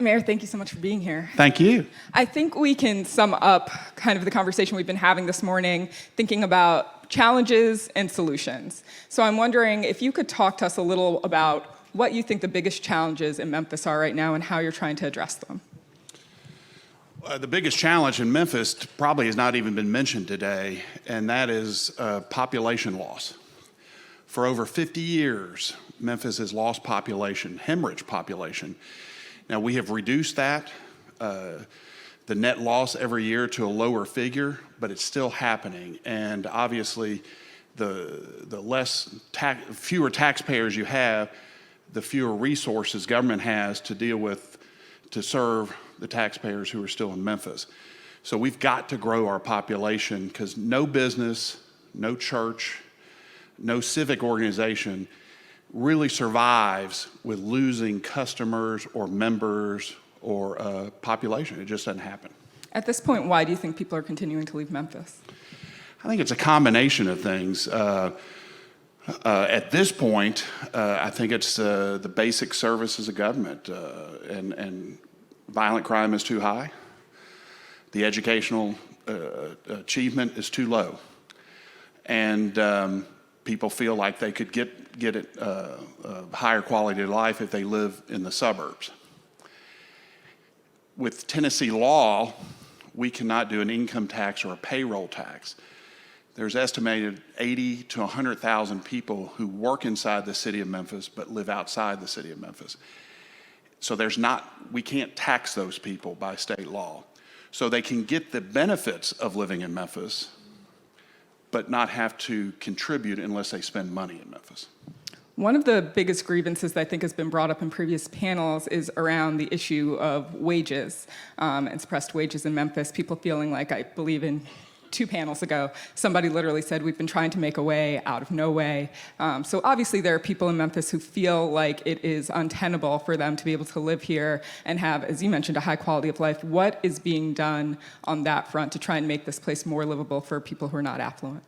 Mayor, thank you so much for being here. Thank you. I think we can sum up kind of the conversation we've been having this morning, thinking about challenges and solutions. So I'm wondering if you could talk to us a little about what you think the biggest challenges in Memphis are right now and how you're trying to address them. The biggest challenge in Memphis probably has not even been mentioned today, and that is population loss. For over 50 years, Memphis has lost population, hemorrhage population. Now, we have reduced that, the net loss every year to a lower figure, but it's still happening. And obviously, the fewer taxpayers you have, the fewer resources government has to serve the taxpayers who are still in Memphis. So we've got to grow our population because no business, no church, no civic organization really survives with losing customers or members or population. It just doesn't happen. At this point, why do you think people are continuing to leave Memphis? I think it's a combination of things. At this point, I think it's the basic services of government, and violent crime is too high. The educational achievement is too low. And people feel like they could get a higher quality of life if they live in the suburbs. With Tennessee law, we cannot do an income tax or a payroll tax. There's estimated 80 to 100,000 people who work inside the city of Memphis but live outside the city of Memphis. So we can't tax those people by state law. So they can get the benefits of living in Memphis, but not have to contribute unless they spend money in Memphis. One of the biggest grievances that I think has been brought up in previous panels is around the issue of wages and suppressed wages in Memphis. People feeling like, I believe in 2 panels ago, somebody literally said, we've been trying to make a way out of no way. So obviously there are people in Memphis who feel like it is untenable for them to be able to live here and have, as you mentioned, a high quality of life. What is being done on that front to try and make this place more livable for people who are not affluent?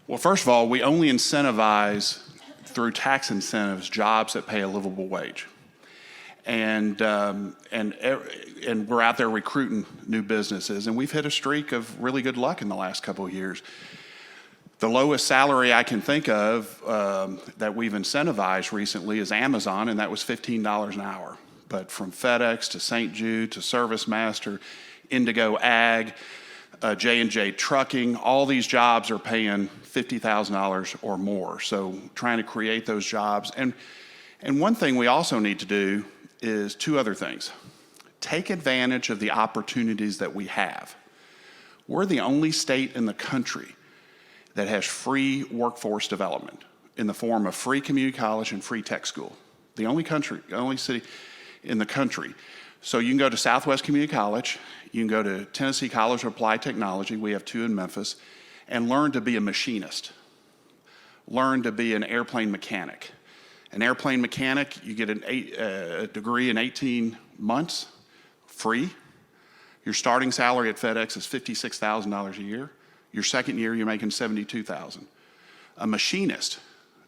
Well, first of all, we only incentivize through tax incentives jobs that pay a livable wage. And we're out there recruiting new businesses, and we've hit a streak of really good luck in the last couple of years. The lowest salary I can think of that we've incentivized recently is Amazon, and that was $15 an hour. But from FedEx to St. Jude to ServiceMaster, Indigo Ag, J&J Trucking, all these jobs are paying $50,000 or more. So trying to create those jobs. And one thing we also need to do is 2 other things. Take advantage of the opportunities that we have. We're the only state in the country that has free workforce development in the form of free community college and free tech school. The only city in the country. So you can go to Southwest Community College, you can go to Tennessee College of Applied Technology, we have 2 in Memphis, and learn to be a machinist. Learn to be an airplane mechanic. An airplane mechanic, you get a degree in 18 months, free. Your starting salary at FedEx is $56,000 a year. Your second year, you're making $72,000. A machinist,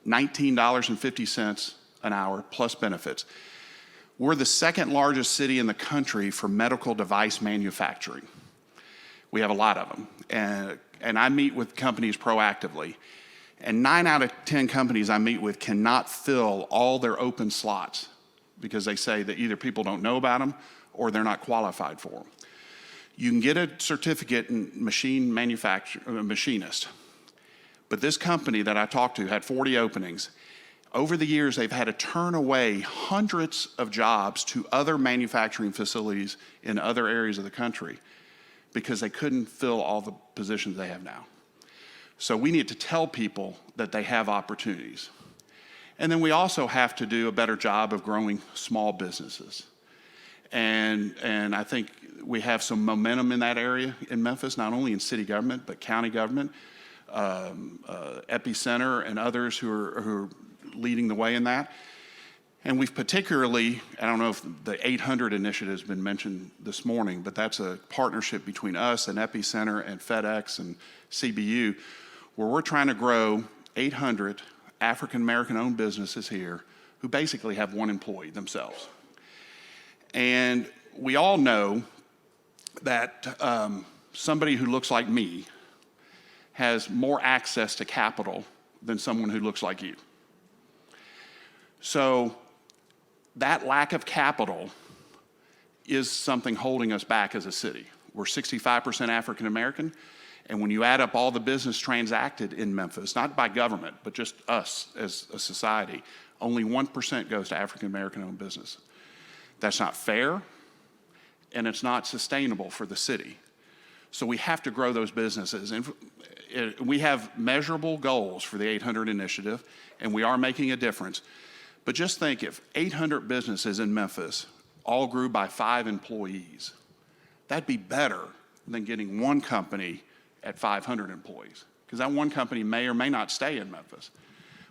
$19.50 an hour plus benefits. We're the second largest city in the country for medical device manufacturing. We have a lot of them. And I meet with companies proactively. And 9 out of 10 companies I meet with cannot fill all their open slots because they say that either people don't know about them or they're not qualified for them. You can get a certificate in machinist. But this company that I talked to had 40 openings. Over the years, they've had to turn away hundreds of jobs to other manufacturing facilities in other areas of the country because they couldn't fill all the positions they have now. So we need to tell people that they have opportunities. And then we also have to do a better job of growing small businesses. And I think we have some momentum in that area in Memphis, not only in city government, but county government, Epicenter and others who are leading the way in that. And we've particularly, I don't know if the 800 initiative has been mentioned this morning, but that's a partnership between us and Epicenter and FedEx and CBU, where we're trying to grow 800 African-American owned businesses here who basically have one employee themselves. And we all know that somebody who looks like me has more access to capital than someone who looks like you. So that lack of capital is something holding us back as a city. We're 65% African American, and when you add up all the business transacted in Memphis, not by government, but just us as a society, only 1% goes to African American owned business. That's not fair, and it's not sustainable for the city. So we have to grow those businesses. And we have measurable goals for the 800 initiative, and we are making a difference. But just think, if 800 businesses in Memphis all grew by 5 employees, that'd be better than getting one company at 500 employees, because that one company may or may not stay in Memphis.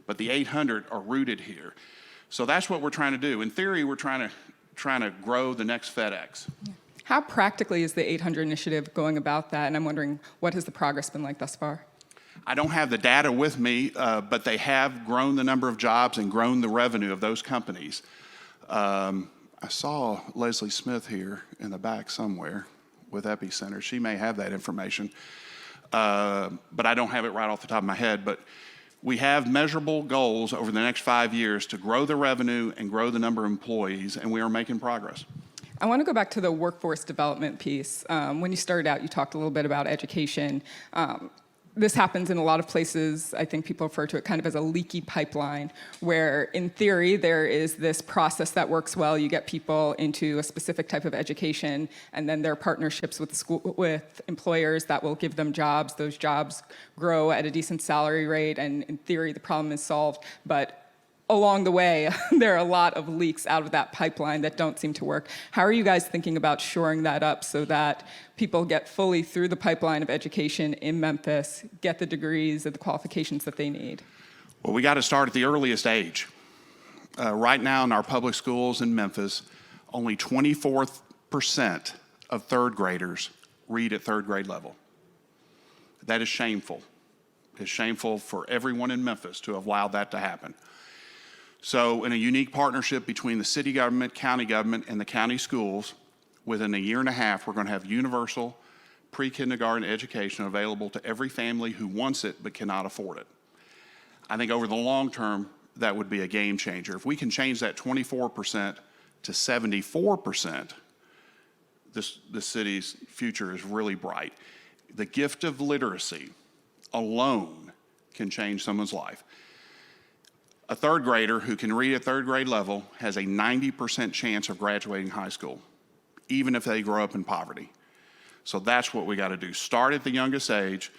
But the 800 are rooted here. So that's what we're trying to do. In theory, we're trying to grow the next FedEx. How practically is the 800 initiative going about that? And I'm wondering, what has the progress been like thus far? I don't have the data with me, but they have grown the number of jobs and grown the revenue of those companies. I saw Leslie Smith here in the back somewhere with Epicenter. She may have that information, but I don't have it right off the top of my head. But we have measurable goals over the next 5 years to grow the revenue and grow the number of employees, and we are making progress. I want to go back to the workforce development piece. When you started out, you talked a little bit about education. This happens in a lot of places. I think people refer to it kind of as a leaky pipeline, where in theory there is this process that works well. You get people into a specific type of education, and then there are partnerships with employers that will give them jobs. Those jobs grow at a decent salary rate, and in theory the problem is solved. But along the way, there are a lot of leaks out of that pipeline that don't seem to work. How are you guys thinking about shoring that up so that people get fully through the pipeline of education in Memphis, get the degrees and the qualifications that they need? Well, we got to start at the earliest age. Right now in our public schools in Memphis, only 24% of third graders read at third grade level. That is shameful. It's shameful for everyone in Memphis to have allowed that to happen. So in a unique partnership between the city government, county government, and the county schools, within a year and a half, we're going to have universal pre-kindergarten education available to every family who wants it but cannot afford it. I think over the long term, that would be a game changer. If we can change that 24% to 74%, the city's future is really bright. The gift of literacy alone can change someone's life. A third grader who can read at third grade level has a 90% chance of graduating high school, even if they grow up in poverty. So that's what we got to do. Start at the youngest age,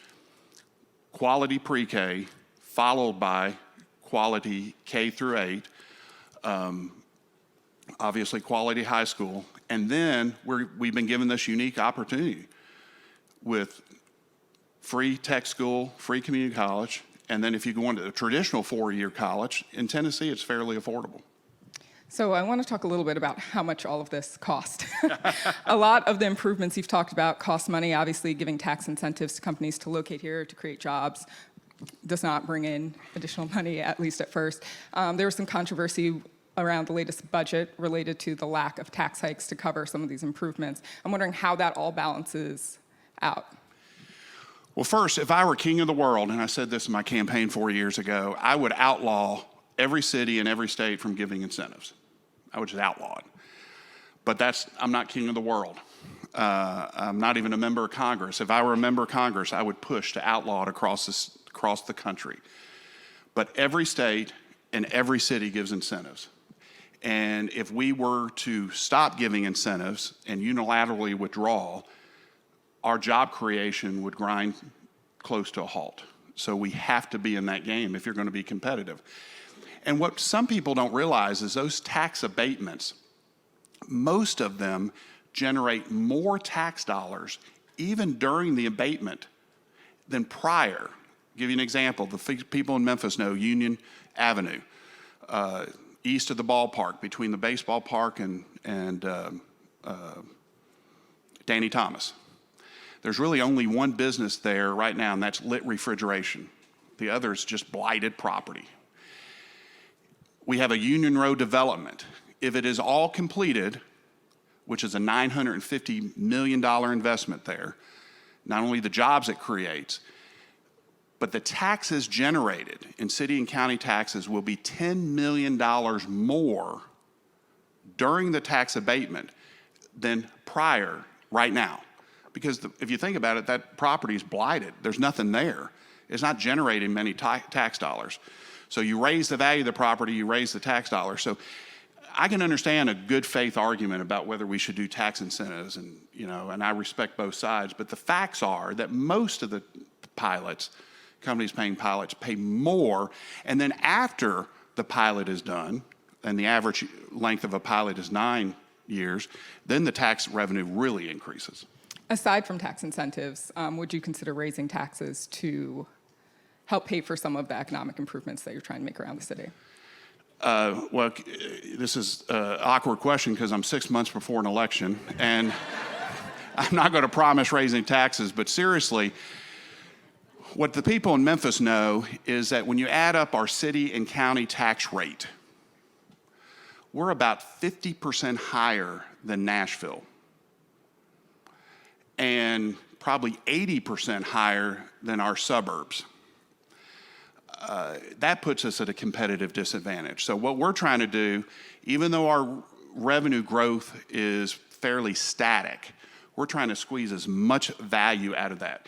quality pre-K, followed by quality K through 8, obviously quality high school, and then we've been given this unique opportunity with free tech school, free community college, and then if you go into a traditional 4-year college, in Tennessee, it's fairly affordable. So I want to talk a little bit about how much all of this cost. A lot of the improvements you've talked about cost money. Obviously, giving tax incentives to companies to locate here to create jobs does not bring in additional money, at least at first. There was some controversy around the latest budget related to the lack of tax hikes to cover some of these improvements. I'm wondering how that all balances out. Well, first, if I were king of the world, and I said this in my campaign 4 years ago, I would outlaw every city and every state from giving incentives. I would just outlaw it. But I'm not king of the world. I'm not even a member of Congress. If I were a member of Congress, I would push to outlaw it across the country. But every state and every city gives incentives. And if we were to stop giving incentives and unilaterally withdraw, our job creation would grind close to a halt. So we have to be in that game if you're going to be competitive. And what some people don't realize is those tax abatements, most of them generate more tax dollars even during the abatement than prior. I'll give you an example. The people in Memphis know Union Avenue, east of the ballpark, between the baseball park and Danny Thomas. There's really only one business there right now, and that's Lit Refrigeration. The other is just blighted property. We have a Union Road development. If it is all completed which is a $950 million investment there. Not only the jobs it creates, but the taxes generated in city and county taxes will be $10 million more during the tax abatement than prior right now. Because if you think about it, that property is blighted. There's nothing there. It's not generating many tax dollars. So you raise the value of the property, you raise the tax dollars. So I can understand a good faith argument about whether we should do tax incentives, and I respect both sides. But the facts are that most of the pilots, companies paying pilots, pay more. And then after the pilot is done, and the average length of a pilot is 9 years, then the tax revenue really increases. Aside from tax incentives, would you consider raising taxes to help pay for some of the economic improvements that you're trying to make around the city? Well, this is an awkward question because I'm 6 months before an election, and I'm not going to promise raising taxes, but seriously, what the people in Memphis know is that when you add up our city and county tax rate, we're about 50% higher than Nashville, and probably 80% higher than our suburbs. That puts us at a competitive disadvantage. So what we're trying to do, even though our revenue growth is fairly static, we're trying to squeeze as much value out of that.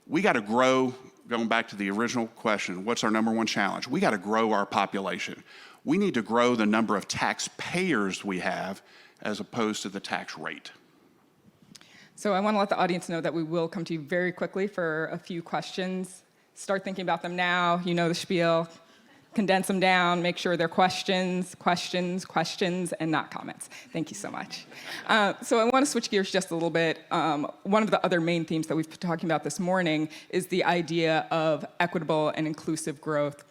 We got to grow, going back to the original question, what's our number one challenge? We got to grow our population. We need to grow the number of taxpayers we have as opposed to the tax rate. So I want to let the audience know that we will come to you very quickly for a few questions. Start thinking about them now. You know the spiel. Condense them down. Make sure they're questions, and not comments. Thank you so much. So I want to switch gears just a little bit. One of the other main themes that we've been talking about this morning is the idea of equitable and inclusive growth.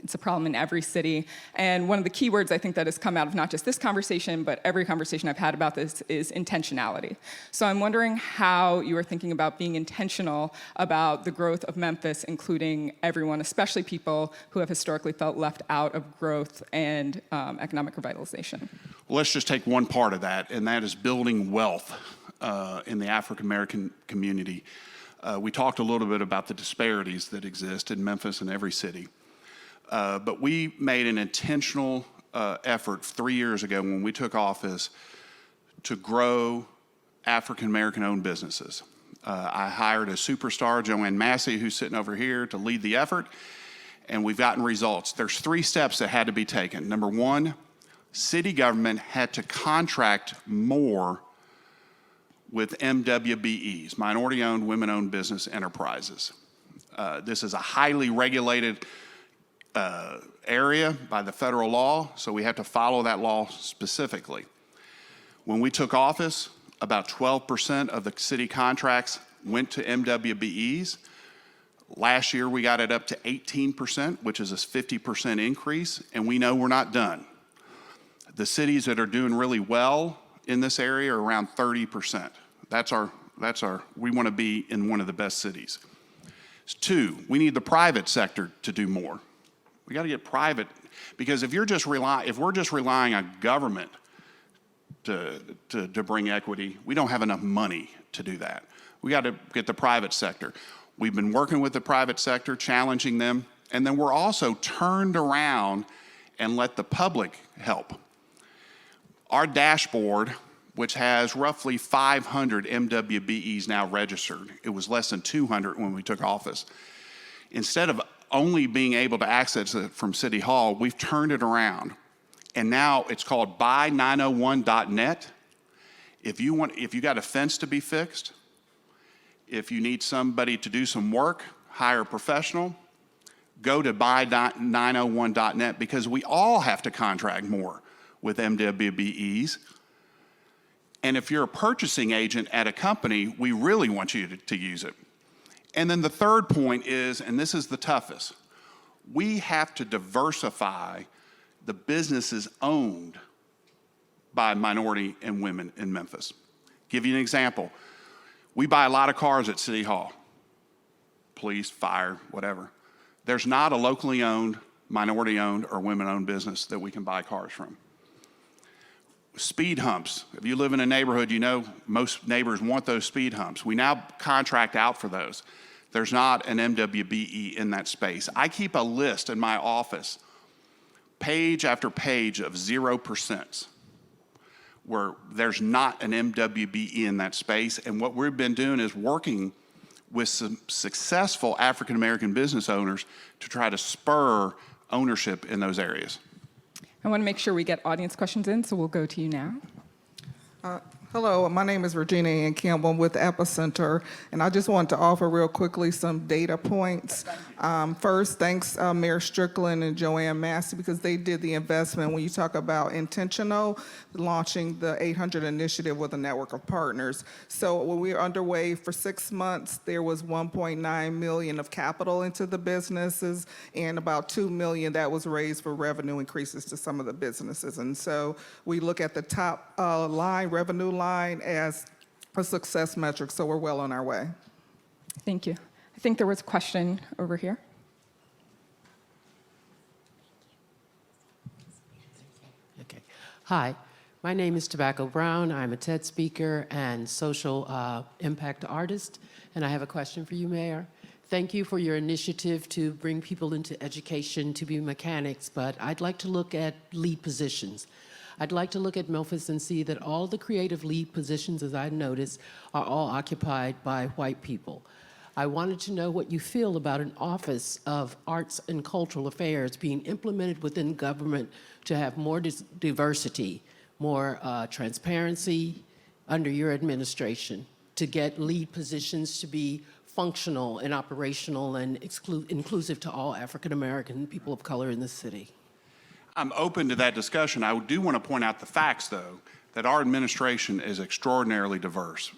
It's a problem in every city. And one of the key words I think that has come out of not just this conversation, but every conversation I've had about this is intentionality. So I'm wondering how you are thinking about being intentional about the growth of Memphis, including everyone, especially people who have historically felt left out of growth and economic revitalization. Well, let's just take one part of that, and that is building wealth in the African American community. We talked a little bit about the disparities that exist in Memphis and every city. But we made an intentional effort 3 years ago when we took office to grow African American owned businesses. I hired a superstar, Joanne Massey, who's sitting over here, to lead the effort, and we've gotten results. There's 3 steps that had to be taken. Number 1, city government had to contract more with MWBEs, minority-owned, women-owned business enterprises. This is a highly regulated area by the federal law, so we have to follow that law specifically. When we took office, about 12% of the city contracts went to MWBEs. Last year, we got it up to 18%, which is a 50% increase, and we know we're not done. The cities that are doing really well in this area are around 30%. We want to be in one of the best cities. 2, we need the private sector to do more. We got to get private, because if we're just relying on government to bring equity, we don't have enough money to do that. We got to get the private sector. We've been working with the private sector, challenging them, and then we're also turned around and let the public help. Our dashboard, which has roughly 500 MWBEs now registered, it was less than 200 when we took office. Instead of only being able to access it from City Hall, we've turned it around. And now it's called buy901.net. If you got a fence to be fixed, if you need somebody to do some work, hire a professional, go to buy901.net, because we all have to contract more with MWBEs. And if you're a purchasing agent at a company, we really want you to use it. And then the third point is, and this is the toughest, we have to diversify the businesses owned by minority and women in Memphis. Give you an example. We buy a lot of cars at City Hall, police, fire, whatever. There's not a locally owned, minority owned, or women owned business that we can buy cars from. Speed humps. If you live in a neighborhood, you know most neighbors want those speed humps. We now contract out for those. There's not an MWBE in that space. I keep a list in my office, page after page of 0%, where there's not an MWBE in that space. And what we've been doing is working with some successful African-American business owners to try to spur ownership in those areas. I want to make sure we get audience questions in, so we'll go to you now. Hello, my name is Regina Ann Campbell with Epicenter, and I just wanted to offer real quickly some data points. First, thanks Mayor Strickland and Joanne Massey, because they did the investment when you talk about intentional, launching the 800 initiative with a network of partners. So when we were underway for 6 months, there was 1.9 million of capital into the businesses, and about 2 million that was raised for revenue increases to some of the businesses. And so we look at the top line, revenue line, as a success metric, so we're well on our way. Thank you. I think there was a question over here. Okay. Hi, my name is Tobacco Brown. I'm a TED speaker and social impact artist, and I have a question for you, Mayor. Thank you for your initiative to bring people into education to be mechanics, but I'd like to look at lead positions. I'd like to look at Memphis and see that all the creative lead positions, as I noticed, are all occupied by white people. I wanted to know what you feel about an Office of Arts and Cultural Affairs being implemented within government to have more diversity, more transparency under your administration, to get lead positions to be functional and operational and inclusive to all African American people of color in the city. I'm open to that discussion. I do want to point out the facts, though, that our administration is extraordinarily diverse,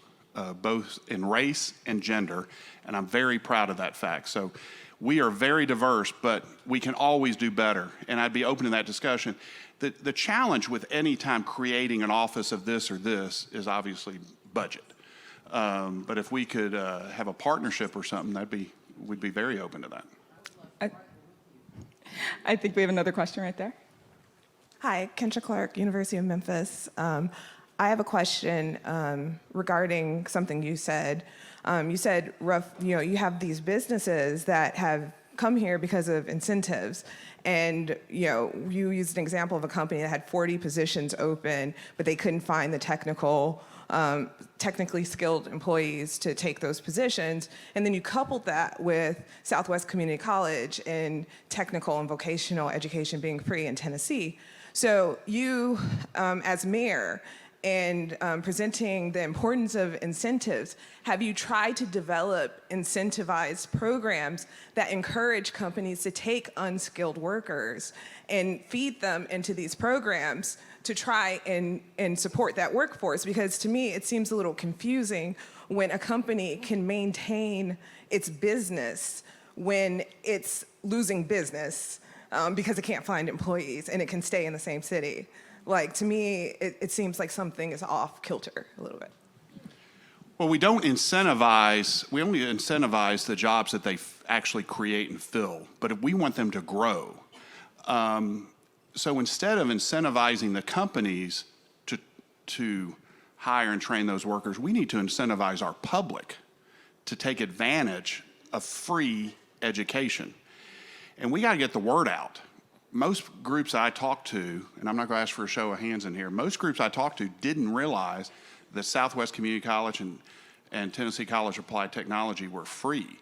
both in race and gender, and I'm very proud of that fact. So we are very diverse, but we can always do better, and I'd be open to that discussion. The challenge with any time creating an office of this or this is obviously budget. But if we could have a partnership or something, we'd be very open to that. I think we have another question right there. Hi, Kendra Clark, University of Memphis. I have a question regarding something you said. You said you have these businesses that have come here because of incentives, and you used an example of a company that had 40 positions open, but they couldn't find the technically skilled employees to take those positions. And then you coupled that with Southwest Community College and technical and vocational education being free in Tennessee. So you, as mayor, and presenting the importance of incentives, have you tried to develop incentivized programs that encourage companies to take unskilled workers and feed them into these programs to try and support that workforce? Because to me, it seems a little confusing when a company can maintain its business when it's losing business because it can't find employees and it can stay in the same city. Like, to me, it seems like something is off kilter a little bit. Well, we only incentivize the jobs that they actually create and fill, but if we want them to grow. So instead of incentivizing the companies to hire and train those workers, we need to incentivize our public to take advantage of free education. And we got to get the word out. Most groups I talk to, and I'm not going to ask for a show of hands in here, most groups I talk to didn't realize that Southwest Community College and Tennessee College of Applied Technology were free.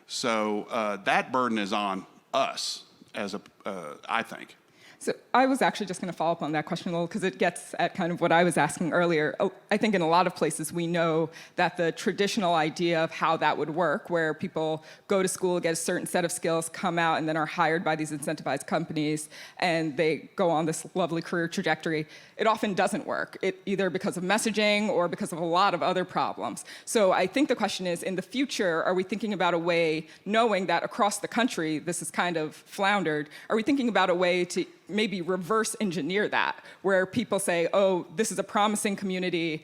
So that burden is on us, I think. So I was actually just going to follow up on that question a little, because it gets at kind of what I was asking earlier. I think in a lot of places we know that the traditional idea of how that would work, where people go to school, get a certain set of skills, come out, and then are hired by these incentivized companies, and they go on this lovely career trajectory, it often doesn't work, either because of messaging or because of a lot of other problems. So I think the question is, in the future, are we thinking about a way, knowing that across the country this is kind of floundered, are we thinking about a way to maybe reverse engineer that, where people say, oh, this is a promising community,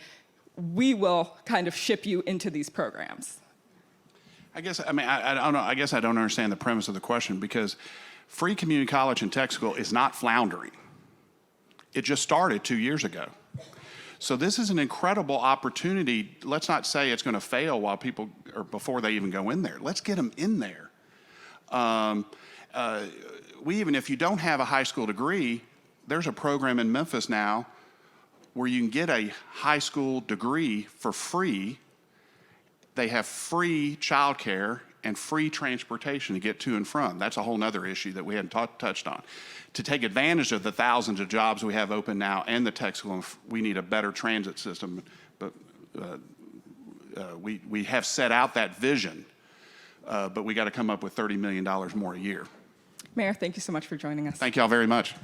we will kind of ship you into these programs? I don't know. I guess I don't understand the premise of the question, because free community college and tech school is not floundering. It just started 2 years ago. So this is an incredible opportunity. Let's not say it's going to fail while people, or before they even go in there. Let's get them in there. Even if you don't have a high school degree, there's a program in Memphis now where you can get a high school degree for free. They have free childcare and free transportation to get to and from. That's a whole other issue that we hadn't touched on. To take advantage of the thousands of jobs we have open now and the tech school, we need a better transit system. But we have set out that vision, but we got to come up with $30 million more a year. Mayor, thank you so much for joining us. Thank you all very much.